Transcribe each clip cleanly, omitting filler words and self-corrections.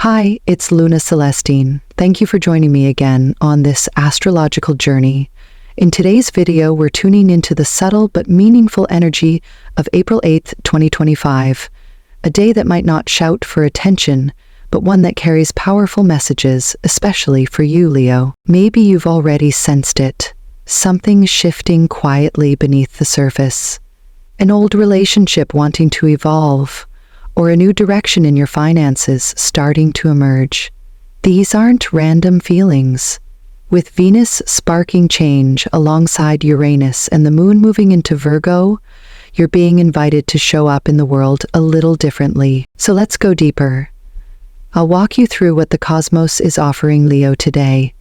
Hi, it's Luna Celestine. Thank you for joining me again on this astrological journey. In today's video, we're tuning into the subtle but meaningful energy of April 8th, 2025, a day that might not shout for attention, but one that carries powerful messages, especially for you, Leo. Maybe you've already sensed it, something shifting quietly beneath the surface. An old relationship wanting to evolve, or a new direction in your finances starting to emerge. These aren't random feelings. With Venus sparking change alongside Uranus and the moon moving into Virgo, you're being invited to show up in the world a little differently. So let's go deeper. I'll walk you through what the cosmos is offering Leo today.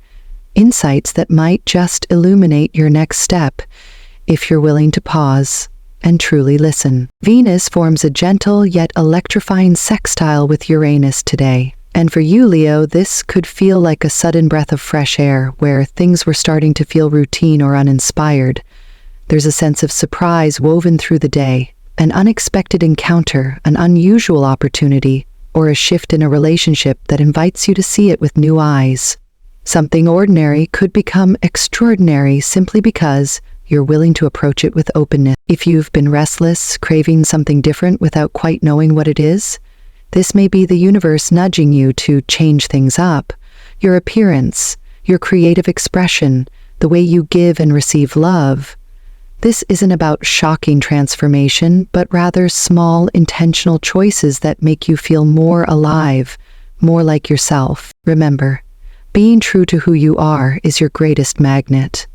Insights that might just illuminate your next step if you're willing to pause and truly listen. Venus forms a gentle yet electrifying sextile with Uranus today. And for you, Leo, this could feel like a sudden breath of fresh air where things were starting to feel routine or uninspired. There's a sense of surprise woven through the day, an unexpected encounter, an unusual opportunity, or a shift in a relationship that invites you to see it with new eyes. Something ordinary could become extraordinary simply because you're willing to approach it with openness. If you've been restless, craving something different without quite knowing what it is, this may be the universe nudging you to change things up. Your appearance, your creative expression, the way you give and receive love. This isn't about shocking transformation, but rather small, intentional choices that make you feel more alive, more like yourself. Remember, being true to who you are is your greatest magnet.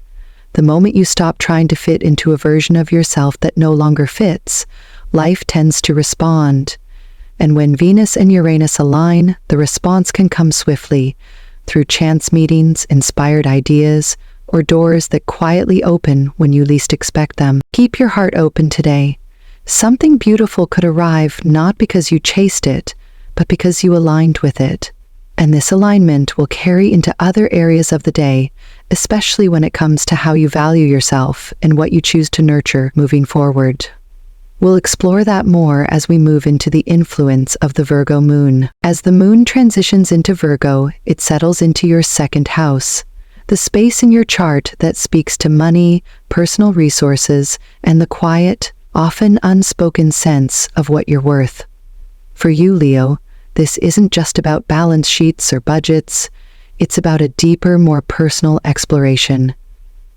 The moment you stop trying to fit into a version of yourself that no longer fits, life tends to respond. And when Venus and Uranus align, the response can come swiftly, through chance meetings, inspired ideas, or doors that quietly open when you least expect them. Keep your heart open today. Something beautiful could arrive not because you chased it, but because you aligned with it. And this alignment will carry into other areas of the day, especially when it comes to how you value yourself and what you choose to nurture moving forward. We'll explore that more as we move into the influence of the Virgo moon. As the moon transitions into Virgo, it settles into your second house, the space in your chart that speaks to money, personal resources, and the quiet, often unspoken sense of what you're worth. For you, Leo, this isn't just about balance sheets or budgets. It's about a deeper, more personal exploration.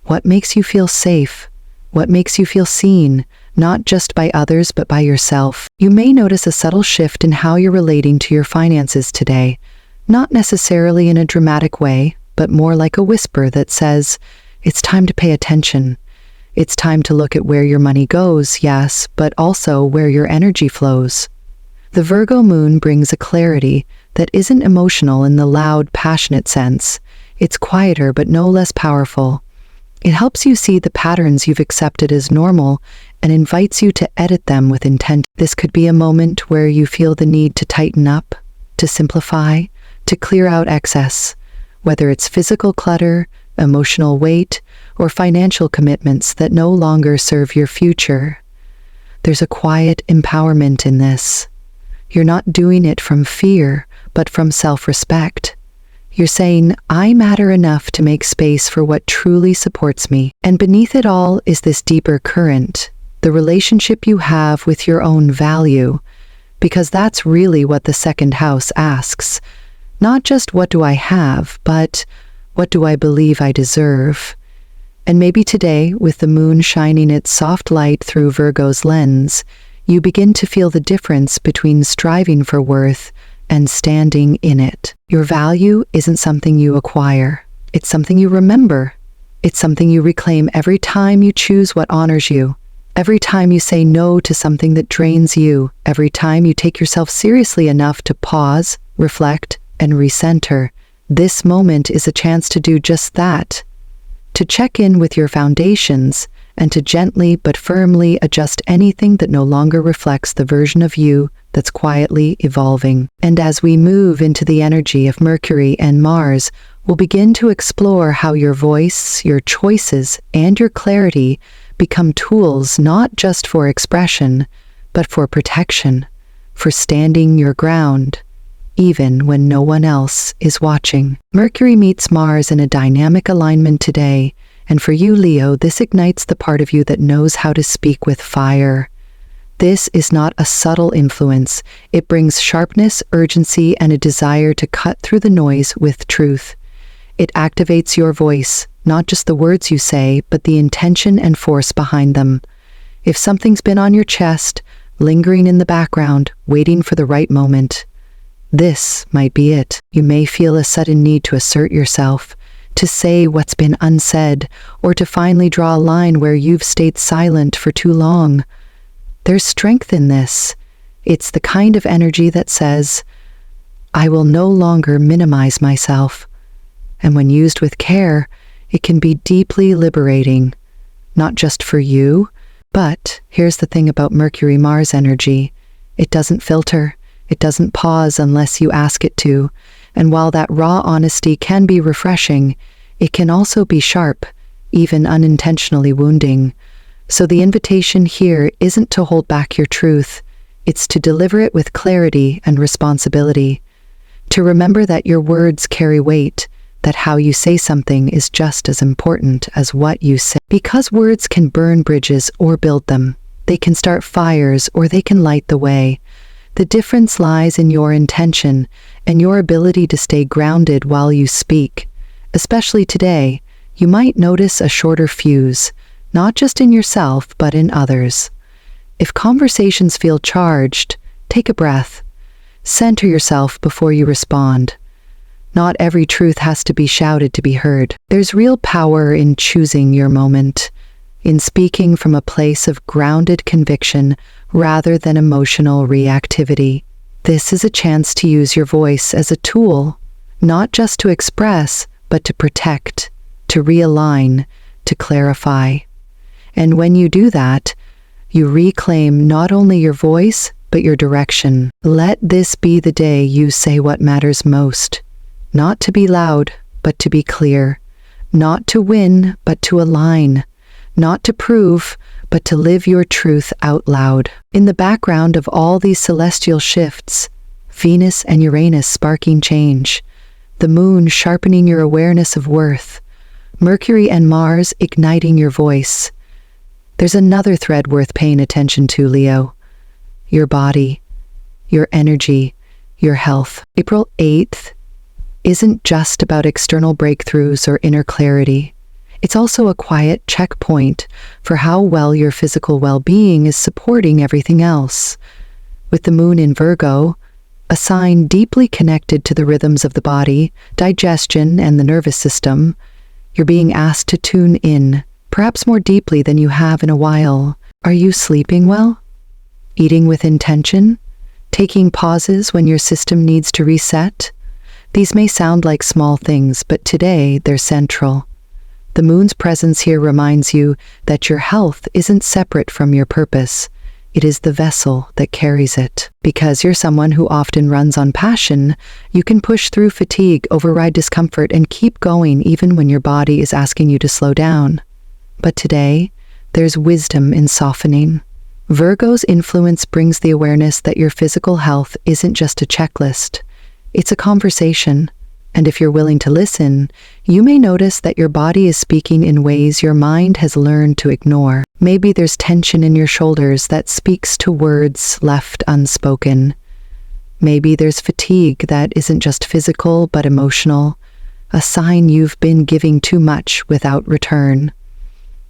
What makes you feel safe? What makes you feel seen, not just by others, but by yourself? You may notice a subtle shift in how you're relating to your finances today, not necessarily in a dramatic way, but more like a whisper that says, it's time to pay attention. It's time to look at where your money goes, yes, but also where your energy flows. The Virgo moon brings a clarity that isn't emotional in the loud, passionate sense. It's quieter but no less powerful. It helps you see the patterns you've accepted as normal and invites you to edit them with intent. This could be a moment where you feel the need to tighten up, to simplify, to clear out excess, whether it's physical clutter, emotional weight, or financial commitments that no longer serve your future. There's a quiet empowerment in this. You're not doing it from fear, but from self-respect. You're saying, I matter enough to make space for what truly supports me. And beneath it all is this deeper current, the relationship you have with your own value, because that's really what the second house asks. Not just what do I have, but what do I believe I deserve? And maybe today, with the moon shining its soft light through Virgo's lens, you begin to feel the difference between striving for worth and standing in it. Your value isn't something you acquire. It's something you remember. It's something you reclaim every time you choose what honors you, every time you say no to something that drains you, every time you take yourself seriously enough to pause, reflect, and recenter. This moment is a chance to do just that, to check in with your foundations and to gently but firmly adjust anything that no longer reflects the version of you that's quietly evolving. And as we move into the energy of Mercury and Mars, we'll begin to explore how your voice, your choices, and your clarity become tools not just for expression, but for protection, for standing your ground. even when no one else is watching. Mercury meets Mars in a dynamic alignment today, and for you, Leo, this ignites the part of you that knows how to speak with fire. This is not a subtle influence. It brings sharpness, urgency, and a desire to cut through the noise with truth. It activates your voice, not just the words you say, but the intention and force behind them. If something's been on your chest, lingering in the background, waiting for the right moment, this might be it. You may feel a sudden need to assert yourself, to say what's been unsaid, or to finally draw a line where you've stayed silent for too long. There's strength in this. It's the kind of energy that says, I will no longer minimize myself. And when used with care, it can be deeply liberating, not just for you, but here's the thing about Mercury-Mars energy. It doesn't filter. It doesn't pause unless you ask it to. And while that raw honesty can be refreshing, it can also be sharp, even unintentionally wounding. So the invitation here isn't to hold back your truth. It's to deliver it with clarity and responsibility. To remember that your words carry weight, that how you say something is just as important as what you say. Because words can burn bridges or build them. They can start fires or they can light the way. The difference lies in your intention and your ability to stay grounded while you speak. Especially today, you might notice a shorter fuse, not just in yourself, but in others. If conversations feel charged, take a breath. Center yourself before you respond. Not every truth has to be shouted to be heard. There's real power in choosing your moment, in speaking from a place of grounded conviction rather than emotional reactivity. This is a chance to use your voice as a tool, not just to express, but to protect, to realign, to clarify. And when you do that, you reclaim not only your voice, but your direction. Let this be the day you say what matters most. Not to be loud, but to be clear. Not to win, but to align. Not to prove, but to live your truth out loud. In the background of all these celestial shifts, Venus and Uranus sparking change, the moon sharpening your awareness of worth, Mercury and Mars igniting your voice. There's another thread worth paying attention to, Leo. Your body, your energy, your health. April 8th isn't just about external breakthroughs or inner clarity. It's also a quiet checkpoint for how well your physical well-being is supporting everything else. With the moon in Virgo, a sign deeply connected to the rhythms of the body, digestion, and the nervous system, you're being asked to tune in, perhaps more deeply than you have in a while. Are you sleeping well? Eating with intention? Taking pauses when your system needs to reset? These may sound like small things, but today they're central. The moon's presence here reminds you that your health isn't separate from your purpose. It is the vessel that carries it. Because you're someone who often runs on passion, you can push through fatigue, override discomfort, and keep going even when your body is asking you to slow down. But today, there's wisdom in softening. Virgo's influence brings the awareness that your physical health isn't just a checklist. It's a conversation, and if you're willing to listen, you may notice that your body is speaking in ways your mind has learned to ignore. Maybe there's tension in your shoulders that speaks to words left unspoken. Maybe there's fatigue that isn't just physical but emotional, a sign you've been giving too much without return.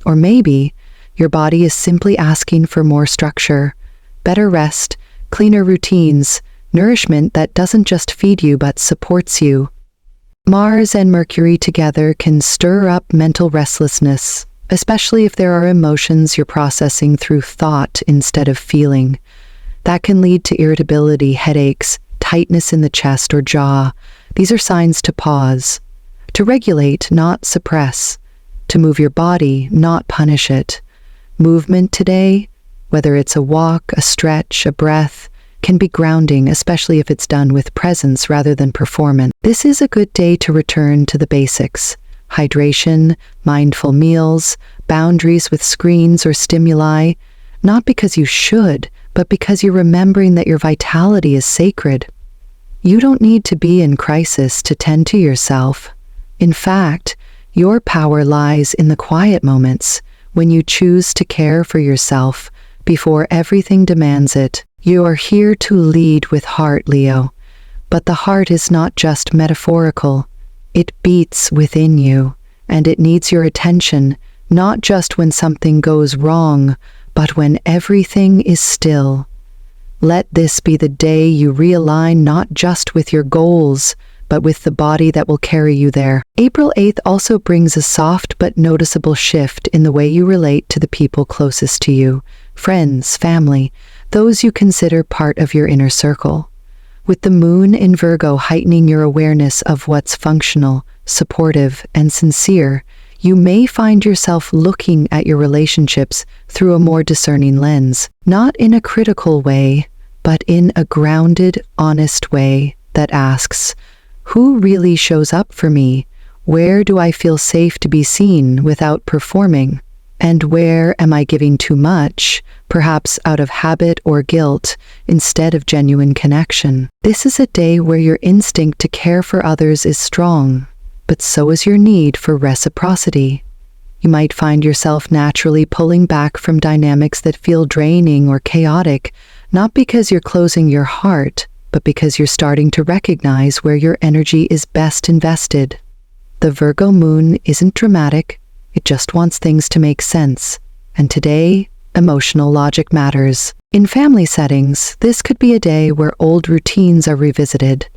Or maybe your body is simply asking for more structure, better rest, cleaner routines, nourishment that doesn't just feed you but supports you. Mars and Mercury together can stir up mental restlessness, especially if there are emotions you're processing through thought instead of feeling. That can lead to irritability, headaches, tightness in the chest or jaw. These are signs to pause, to regulate, not suppress, to move your body, not punish it. Movement today, whether it's a walk, a stretch, a breath, can be grounding, especially if it's done with presence rather than performance. This is a good day to return to the basics: hydration, mindful meals, boundaries with screens or stimuli, not because you should, but because you're remembering that your vitality is sacred. You don't need to be in crisis to tend to yourself. In fact, your power lies in the quiet moments when you choose to care for yourself before everything demands it. You are here to lead with heart, Leo. But the heart is not just metaphorical. It beats within you, and it needs your attention, not just when something goes wrong, but when everything is still. Let this be the day you realign not just with your goals, but with the body that will carry you there. April 8th also brings a soft but noticeable shift in the way you relate to the people closest to you, friends, family, those you consider part of your inner circle. With the moon in Virgo heightening your awareness of what's functional, supportive, and sincere, you may find yourself looking at your relationships through a more discerning lens, not in a critical way, but in a grounded, honest way that asks, who really shows up for me? Where do I feel safe to be seen without performing? And where am I giving too much, perhaps out of habit or guilt, instead of genuine connection? This is a day where your instinct to care for others is strong, but so is your need for reciprocity. You might find yourself naturally pulling back from dynamics that feel draining or chaotic, not because you're closing your heart, but because you're starting to recognize where your energy is best invested. The Virgo moon isn't dramatic, it just wants things to make sense. And today, emotional logic matters. In family settings, this could be a day where old routines are revisited.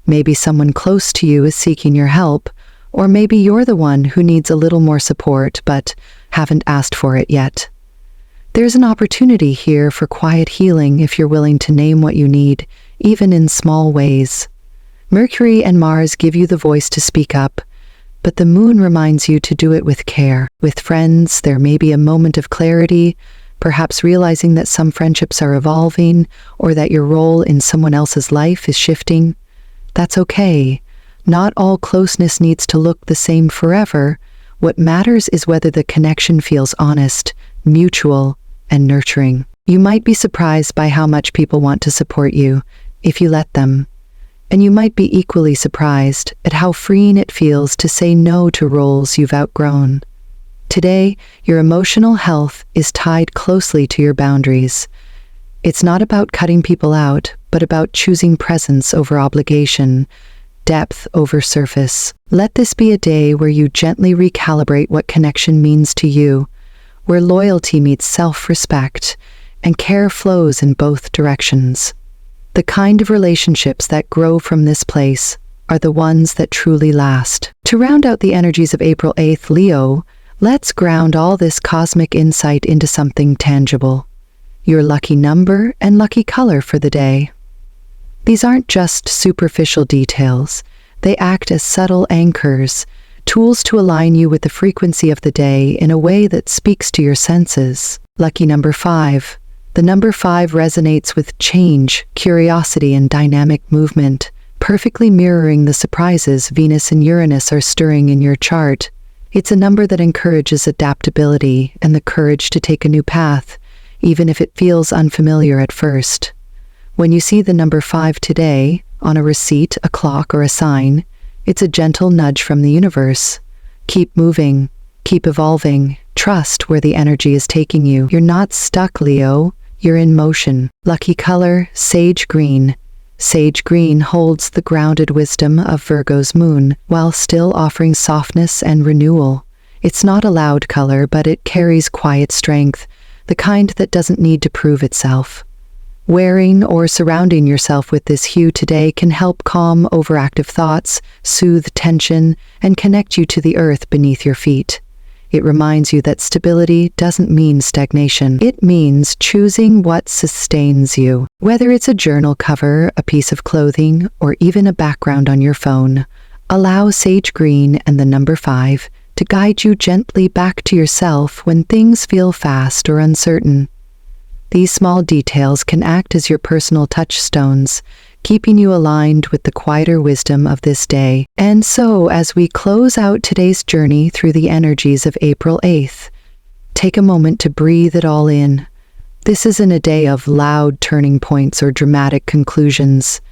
Maybe someone close to you is seeking your help, or maybe you're the one who needs a little more support but haven't asked for it yet. There's an opportunity here for quiet healing if you're willing to name what you need, even in small ways. Mercury and Mars give you the voice to speak up, but the moon reminds you to do it with care. With friends, there may be a moment of clarity, perhaps realizing that some friendships are evolving or that your role in someone else's life is shifting. That's okay. Not all closeness needs to look the same forever. What matters is whether the connection feels honest, mutual, and nurturing. You might be surprised by how much people want to support you, if you let them. And you might be equally surprised at how freeing it feels to say no to roles you've outgrown. Today, your emotional health is tied closely to your boundaries. It's not about cutting people out, but about choosing presence over obligation, depth over surface. Let this be a day where you gently recalibrate what connection means to you, where loyalty meets self-respect, and care flows in both directions. The kind of relationships that grow from this place are the ones that truly last. To round out the energies of April 8th, Leo, let's ground all this cosmic insight into something tangible. Your lucky number and lucky color for the day. These aren't just superficial details. They act as subtle anchors, tools to align you with the frequency of the day in a way that speaks to your senses. Lucky number 5. The number 5 resonates with change, curiosity, and dynamic movement, perfectly mirroring the surprises Venus and Uranus are stirring in your chart. It's a number that encourages adaptability and the courage to take a new path, even if it feels unfamiliar at first. When you see the number 5 today, on a receipt, a clock, or a sign, it's a gentle nudge from the universe. Keep moving, keep evolving, trust where the energy is taking you. You're not stuck, Leo. You're in motion. Lucky color, sage green. Sage green holds the grounded wisdom of Virgo's moon, while still offering softness and renewal. It's not a loud color, but it carries quiet strength, the kind that doesn't need to prove itself. Wearing or surrounding yourself with this hue today can help calm overactive thoughts, soothe tension, and connect you to the earth beneath your feet. It reminds you that stability doesn't mean stagnation. It means choosing what sustains you. Whether it's a journal cover, a piece of clothing, or even a background on your phone, allow sage green and the number 5 to guide you gently back to yourself when things feel fast or uncertain. These small details can act as your personal touchstones, keeping you aligned with the quieter wisdom of this day. And so, as we close out today's journey through the energies of April 8th, take a moment to breathe it all in. This isn't a day of loud turning points or dramatic conclusions.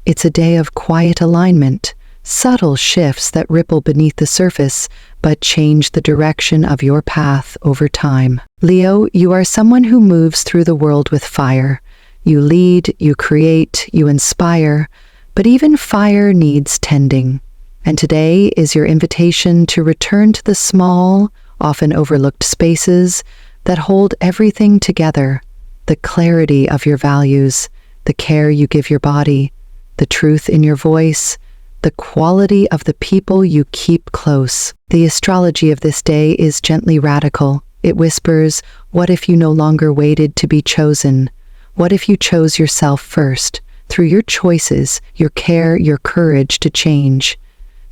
It's a day of quiet alignment, subtle shifts that ripple beneath the surface but change the direction of your path over time. Leo, you are someone who moves through the world with fire. You lead, you create, you inspire, but even fire needs tending. And today is your invitation to return to the small, often overlooked spaces that hold everything together: the clarity of your values, the care you give your body, the truth in your voice, the quality of the people you keep close. The astrology of this day is gently radical. It whispers, what if you no longer waited to be chosen? What if you chose yourself first, through your choices, your care, your courage to change?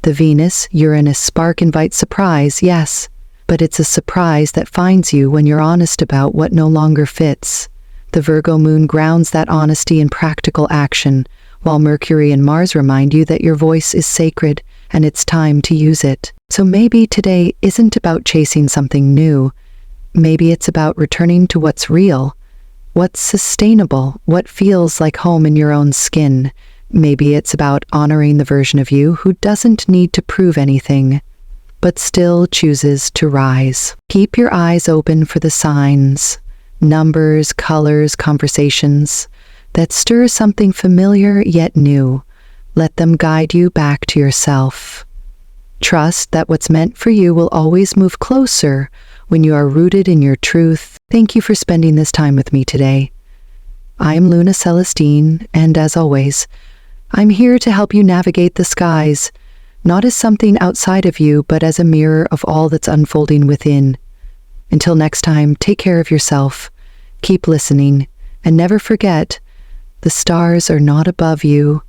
The Venus-Uranus spark invites surprise, yes, but it's a surprise that finds you when you're honest about what no longer fits. The Virgo moon grounds that honesty in practical action, while Mercury and Mars remind you that your voice is sacred and it's time to use it. So maybe today isn't about chasing something new. Maybe it's about returning to what's real, what's sustainable, what feels like home in your own skin. Maybe it's about honoring the version of you who doesn't need to prove anything, but still chooses to rise. Keep your eyes open for the signs, numbers, colors, conversations that stir something familiar yet new. Let them guide you back to yourself. Trust that what's meant for you will always move closer when you are rooted in your truth. Thank you for spending this time with me today. I am Luna Celestine, and as always, I'm here to help you navigate the skies, not as something outside of you, but as a mirror of all that's unfolding within. Until next time, take care of yourself, keep listening, and never forget, the stars are not above you,